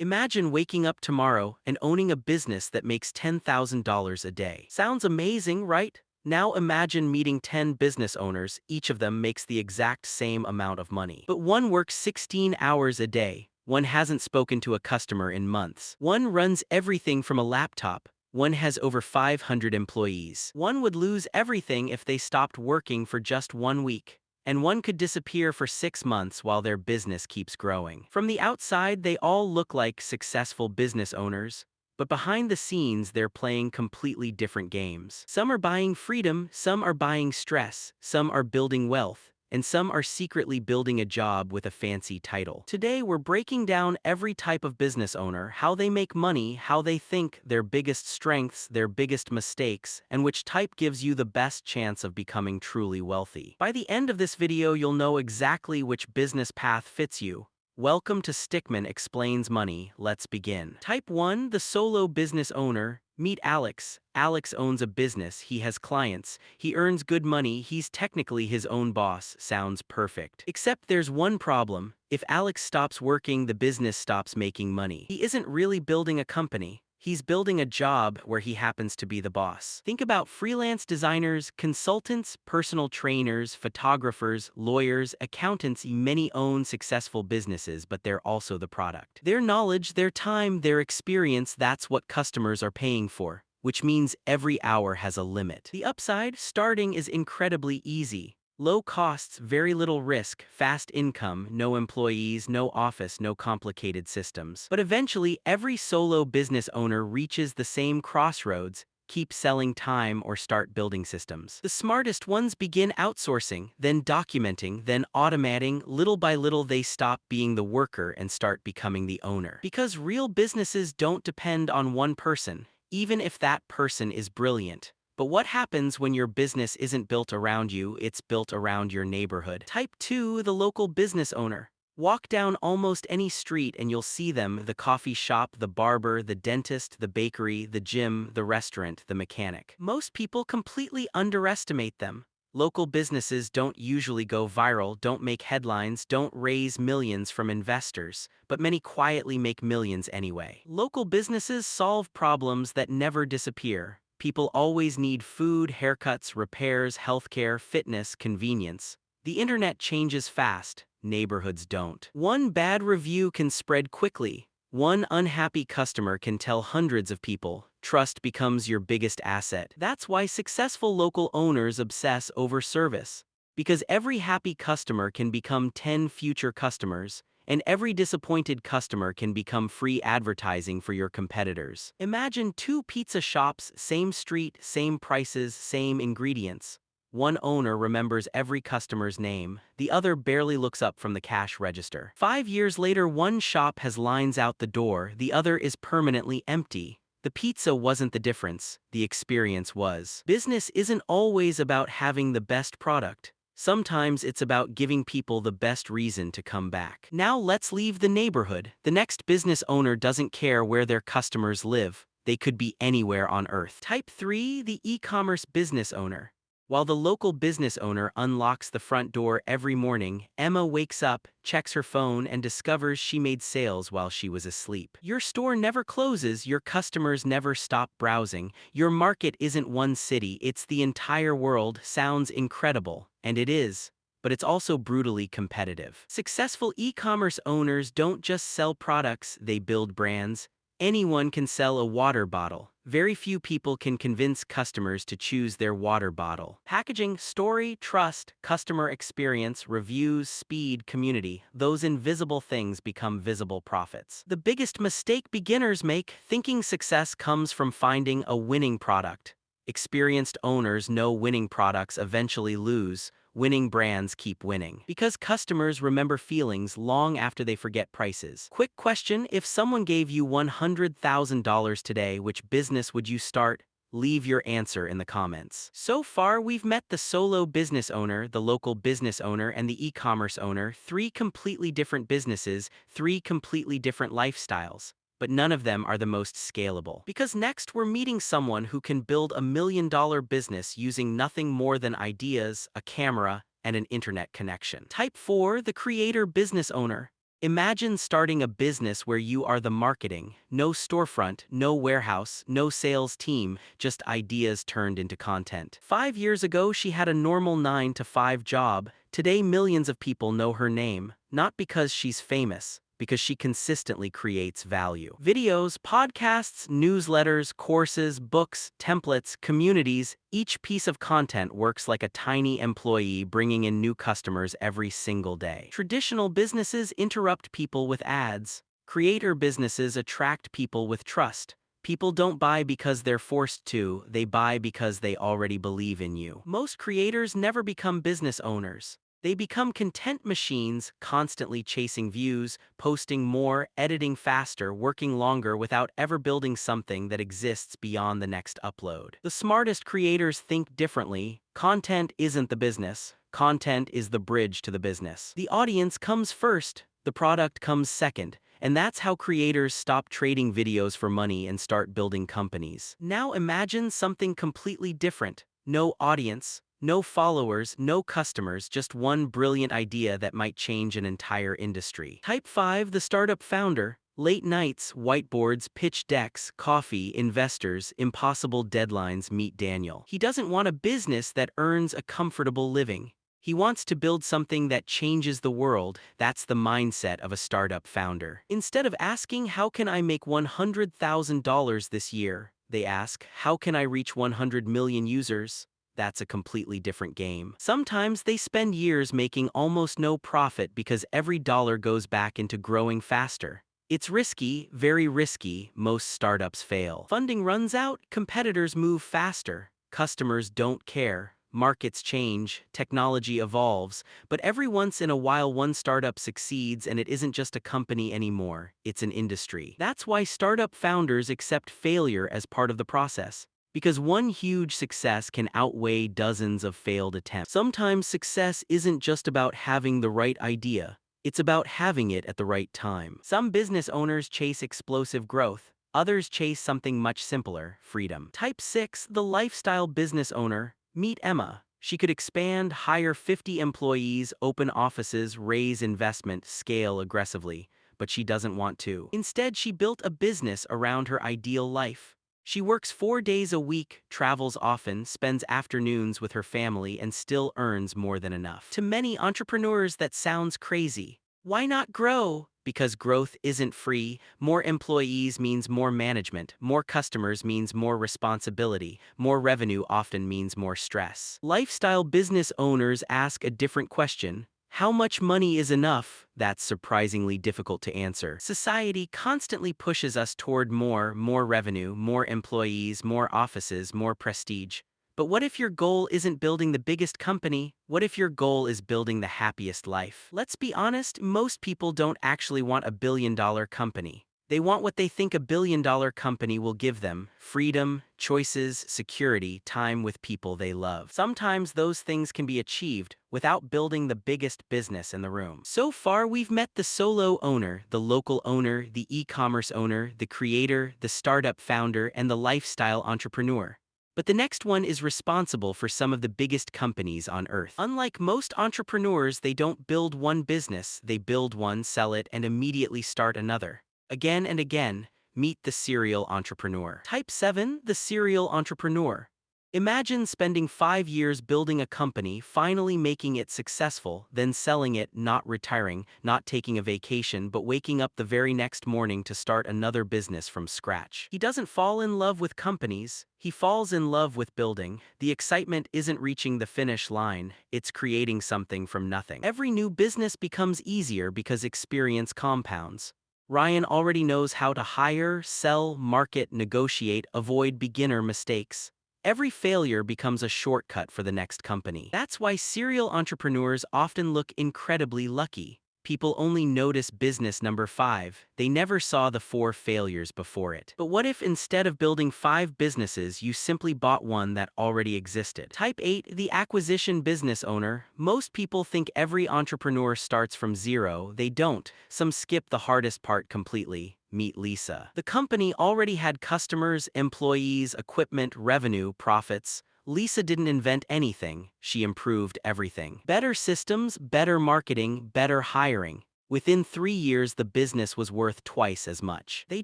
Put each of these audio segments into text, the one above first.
Imagine waking up tomorrow and owning a business that makes $10,000 a day. Sounds amazing, right? Now imagine meeting 10 business owners, each of them makes the exact same amount of money. But one works 16 hours a day, one hasn't spoken to a customer in months. One runs everything from a laptop, one has over 500 employees. One would lose everything if they stopped working for just 1 week. And one could disappear for 6 months while their business keeps growing. From the outside, they all look like successful business owners, but behind the scenes, they're playing completely different games. Some are buying freedom, some are buying stress, some are building wealth, and some are secretly building a job with a fancy title. Today, we're breaking down every type of business owner, how they make money, how they think, their biggest strengths, their biggest mistakes, and which type gives you the best chance of becoming truly wealthy. By the end of this video, you'll know exactly which business path fits you. Welcome to Stickman Explains Money. Let's begin. Type 1, the solo business owner. Meet Alex. Alex owns a business, he has clients, he earns good money, he's technically his own boss. Sounds perfect. Except there's one problem. If Alex stops working, the business stops making money. He isn't really building a company. He's building a job where he happens to be the boss. Think about freelance designers, consultants, personal trainers, photographers, lawyers, accountants. Many own successful businesses, but they're also the product. Their knowledge, their time, their experience, that's what customers are paying for, which means every hour has a limit. The upside, starting is incredibly easy. Low costs, very little risk, fast income, no employees, no office, no complicated systems. But eventually, every solo business owner reaches the same crossroads: keep selling time or start building systems. The smartest ones begin outsourcing, then documenting, then automating. Little by little, they stop being the worker and start becoming the owner. Because real businesses don't depend on one person, even if that person is brilliant. But what happens when your business isn't built around you, it's built around your neighborhood? Type 2, the local business owner. Walk down almost any street and you'll see them: the coffee shop, the barber, the dentist, the bakery, the gym, the restaurant, the mechanic. Most people completely underestimate them. Local businesses don't usually go viral, don't make headlines, don't raise millions from investors, but many quietly make millions anyway. Local businesses solve problems that never disappear. People always need food, haircuts, repairs, healthcare, fitness, convenience. The internet changes fast, neighborhoods don't. One bad review can spread quickly. One unhappy customer can tell hundreds of people. Trust becomes your biggest asset. That's why successful local owners obsess over service. Because every happy customer can become 10 future customers, and every disappointed customer can become free advertising for your competitors. Imagine two pizza shops, same street, same prices, same ingredients. One owner remembers every customer's name, the other barely looks up from the cash register. 5 years later, one shop has lines out the door, the other is permanently empty. The pizza wasn't the difference, the experience was. Business isn't always about having the best product. Sometimes it's about giving people the best reason to come back. Now let's leave the neighborhood. The next business owner doesn't care where their customers live. They could be anywhere on earth. Type 3, the e-commerce business owner. While the local business owner unlocks the front door every morning, Emma wakes up, checks her phone, and discovers she made sales while she was asleep. Your store never closes, your customers never stop browsing. Your market isn't one city, it's the entire world. Sounds incredible, and it is. But it's also brutally competitive. Successful e-commerce owners don't just sell products, they build brands. Anyone can sell a water bottle. Very few people can convince customers to choose their water bottle. Packaging, story, trust, customer experience, reviews, speed, community. Those invisible things become visible profits. The biggest mistake beginners make: thinking success comes from finding a winning product. Experienced owners know winning products eventually lose. Winning brands keep winning. Because customers remember feelings long after they forget prices. Quick question: if someone gave you $100,000 today, which business would you start? Leave your answer in the comments. So far, we've met the solo business owner, the local business owner, and the e-commerce owner. 3 completely different businesses, 3 completely different lifestyles. But none of them are the most scalable. Because next we're meeting someone who can build a $1 million business using nothing more than ideas, a camera, and an internet connection. Type 4, the creator business owner. Imagine starting a business where you are the marketing, no storefront, no warehouse, no sales team, just ideas turned into content. 5 years ago, she had a normal 9 to 5 job. Today, millions of people know her name, not because she's famous, because she consistently creates value. Videos, podcasts, newsletters, courses, books, templates, communities, each piece of content works like a tiny employee bringing in new customers every single day. Traditional businesses interrupt people with ads. Creator businesses attract people with trust. People don't buy because they're forced to, they buy because they already believe in you. Most creators never become business owners. They become content machines, constantly chasing views, posting more, editing faster, working longer without ever building something that exists beyond the next upload. The smartest creators think differently. Content isn't the business. Content is the bridge to the business. The audience comes first, the product comes second, and that's how creators stop trading videos for money and start building companies. Now imagine something completely different. No audience, no followers, no customers, just one brilliant idea that might change an entire industry. Type 5, the startup founder. Late nights, whiteboards, pitch decks, coffee, investors, impossible deadlines. Meet Daniel. He doesn't want a business that earns a comfortable living. He wants to build something that changes the world. That's the mindset of a startup founder. Instead of asking, how can I make $100,000 this year? They ask, how can I reach 100 million users? That's a completely different game. Sometimes they spend years making almost no profit because every dollar goes back into growing faster. It's risky, very risky. Most startups fail. Funding runs out, competitors move faster, customers don't care, markets change, technology evolves, but every once in a while one startup succeeds and it isn't just a company anymore, it's an industry. That's why startup founders accept failure as part of the process. Because one huge success can outweigh dozens of failed attempts. Sometimes success isn't just about having the right idea, it's about having it at the right time. Some business owners chase explosive growth, others chase something much simpler, freedom. Type 6, the lifestyle business owner. Meet Emma. She could expand, hire 50 employees, open offices, raise investment, scale aggressively, but she doesn't want to. Instead, she built a business around her ideal life. She works 4 days a week, travels often, spends afternoons with her family, and still earns more than enough. To many entrepreneurs, that sounds crazy. Why not grow? Because growth isn't free. More employees means more management, more customers means more responsibility, more revenue often means more stress. Lifestyle business owners ask a different question. How much money is enough? That's surprisingly difficult to answer. Society constantly pushes us toward more revenue, more employees, more offices, more prestige. But what if your goal isn't building the biggest company? What if your goal is building the happiest life? Let's be honest, most people don't actually want a billion-dollar company. They want what they think a billion-dollar company will give them: freedom, choices, security, time with people they love. Sometimes those things can be achieved without building the biggest business in the room. So far, we've met the solo owner, the local owner, the e-commerce owner, the creator, the startup founder, and the lifestyle entrepreneur. But the next one is responsible for some of the biggest companies on earth. Unlike most entrepreneurs, they don't build one business, they build one, sell it, and immediately start another. Again and again. Meet the serial entrepreneur. Type 7, the serial entrepreneur. Imagine spending 5 years building a company, finally making it successful, then selling it, not retiring, not taking a vacation, but waking up the very next morning to start another business from scratch. He doesn't fall in love with companies, he falls in love with building. The excitement isn't reaching the finish line, it's creating something from nothing. Every new business becomes easier because experience compounds. Ryan already knows how to hire, sell, market, negotiate, avoid beginner mistakes. Every failure becomes a shortcut for the next company. That's why serial entrepreneurs often look incredibly lucky. People only notice business number 5, they never saw the 4 failures before it. But what if instead of building 5 businesses, you simply bought one that already existed? Type 8, the acquisition business owner. Most people think every entrepreneur starts from zero. They don't. Some skip the hardest part completely. Meet Lisa. The company already had customers, employees, equipment, revenue, profits. Lisa didn't invent anything, she improved everything. Better systems, better marketing, better hiring. Within 3 years, the business was worth twice as much. They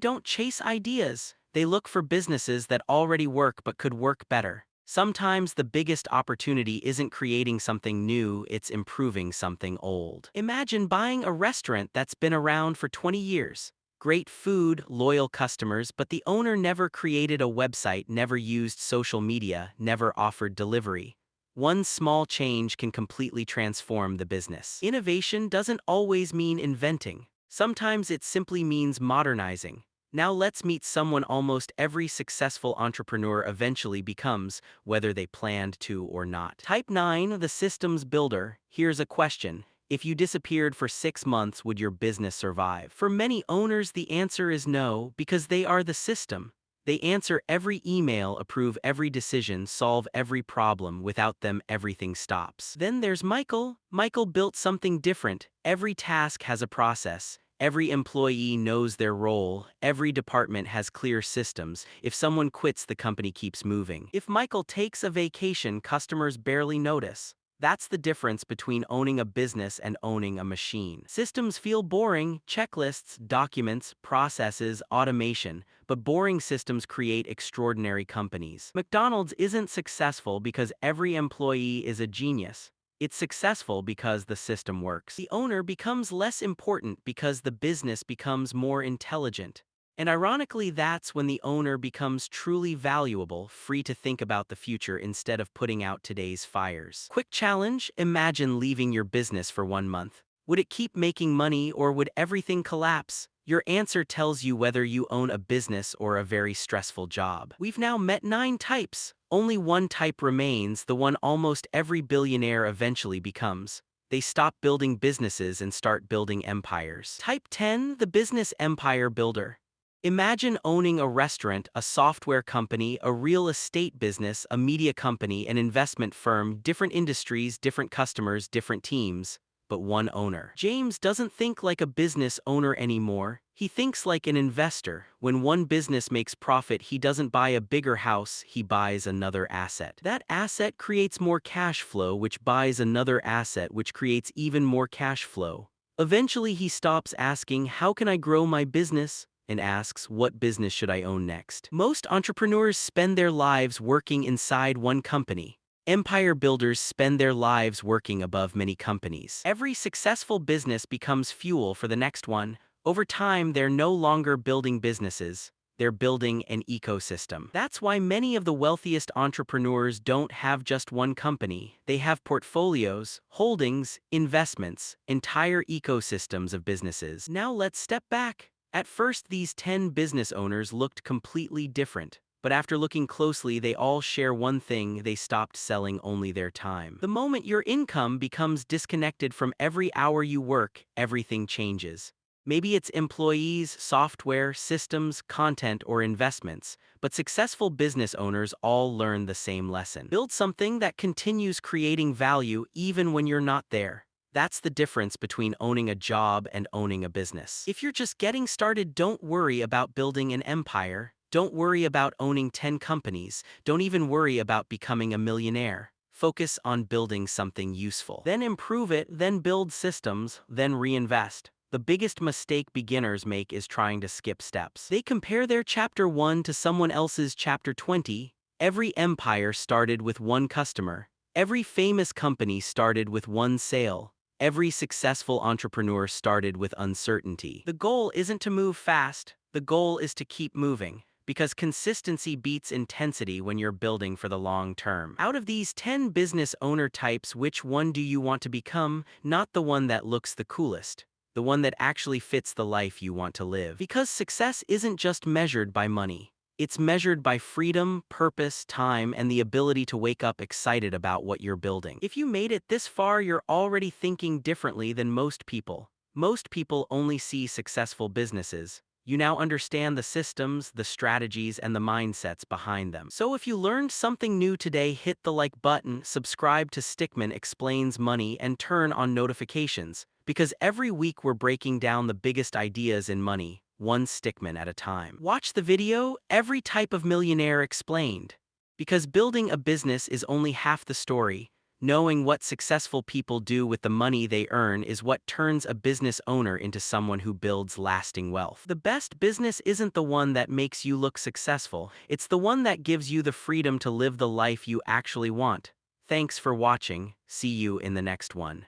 don't chase ideas. They look for businesses that already work but could work better. Sometimes the biggest opportunity isn't creating something new, it's improving something old. Imagine buying a restaurant that's been around for 20 years. Great food, loyal customers, but the owner never created a website, never used social media, never offered delivery. One small change can completely transform the business. Innovation doesn't always mean inventing. Sometimes it simply means modernizing. Now let's meet someone almost every successful entrepreneur eventually becomes, whether they planned to or not. Type 9, the systems builder. Here's a question. If you disappeared for 6 months, would your business survive? For many owners, the answer is no, because they are the system. They answer every email, approve every decision, solve every problem. Without them, everything stops. Then there's Michael. Michael built something different. Every task has a process. Every employee knows their role. Every department has clear systems. If someone quits, the company keeps moving. If Michael takes a vacation, customers barely notice. That's the difference between owning a business and owning a machine. Systems feel boring: checklists, documents, processes, automation. But boring systems create extraordinary companies. McDonald's isn't successful because every employee is a genius. It's successful because the system works. The owner becomes less important because the business becomes more intelligent. And ironically, that's when the owner becomes truly valuable, free to think about the future instead of putting out today's fires. Quick challenge: imagine leaving your business for 1 month. Would it keep making money or would everything collapse? Your answer tells you whether you own a business or a very stressful job. We've now met 9 types. Only one type remains, the one almost every billionaire eventually becomes. They stop building businesses and start building empires. Type 10, the business empire builder. Imagine owning a restaurant, a software company, a real estate business, a media company, an investment firm, different industries, different customers, different teams, but one owner. James doesn't think like a business owner anymore. He thinks like an investor. When one business makes profit, he doesn't buy a bigger house, he buys another asset. That asset creates more cash flow, which buys another asset, which creates even more cash flow. Eventually, he stops asking, "How can I grow my business?" and asks, "What business should I own next?" Most entrepreneurs spend their lives working inside one company. Empire builders spend their lives working above many companies. Every successful business becomes fuel for the next one. Over time, they're no longer building businesses. They're building an ecosystem. That's why many of the wealthiest entrepreneurs don't have just one company. They have portfolios, holdings, investments, entire ecosystems of businesses. Now let's step back. At first, these 10 business owners looked completely different. But after looking closely, they all share one thing: they stopped selling only their time. The moment your income becomes disconnected from every hour you work, everything changes. Maybe it's employees, software, systems, content, or investments, but successful business owners all learn the same lesson. Build something that continues creating value even when you're not there. That's the difference between owning a job and owning a business. If you're just getting started, don't worry about building an empire. Don't worry about owning 10 companies. Don't even worry about becoming a millionaire. Focus on building something useful. Then improve it, then build systems, then reinvest. The biggest mistake beginners make is trying to skip steps. They compare their chapter 1 to someone else's chapter 20. Every empire started with one customer. Every famous company started with one sale. Every successful entrepreneur started with uncertainty. The goal isn't to move fast. The goal is to keep moving. Because consistency beats intensity when you're building for the long term. Out of these 10 business owner types, which one do you want to become? Not the one that looks the coolest. The one that actually fits the life you want to live. Because success isn't just measured by money. It's measured by freedom, purpose, time, and the ability to wake up excited about what you're building. If you made it this far, you're already thinking differently than most people. Most people only see successful businesses. You now understand the systems, the strategies, and the mindsets behind them. So if you learned something new today, hit the like button, subscribe to Stickman Explains Money, and turn on notifications. Because every week we're breaking down the biggest ideas in money, one Stickman at a time. Watch the video, Every Type of Millionaire Explained. Because building a business is only half the story. Knowing what successful people do with the money they earn is what turns a business owner into someone who builds lasting wealth. The best business isn't the one that makes you look successful, it's the one that gives you the freedom to live the life you actually want. Thanks for watching. See you in the next one.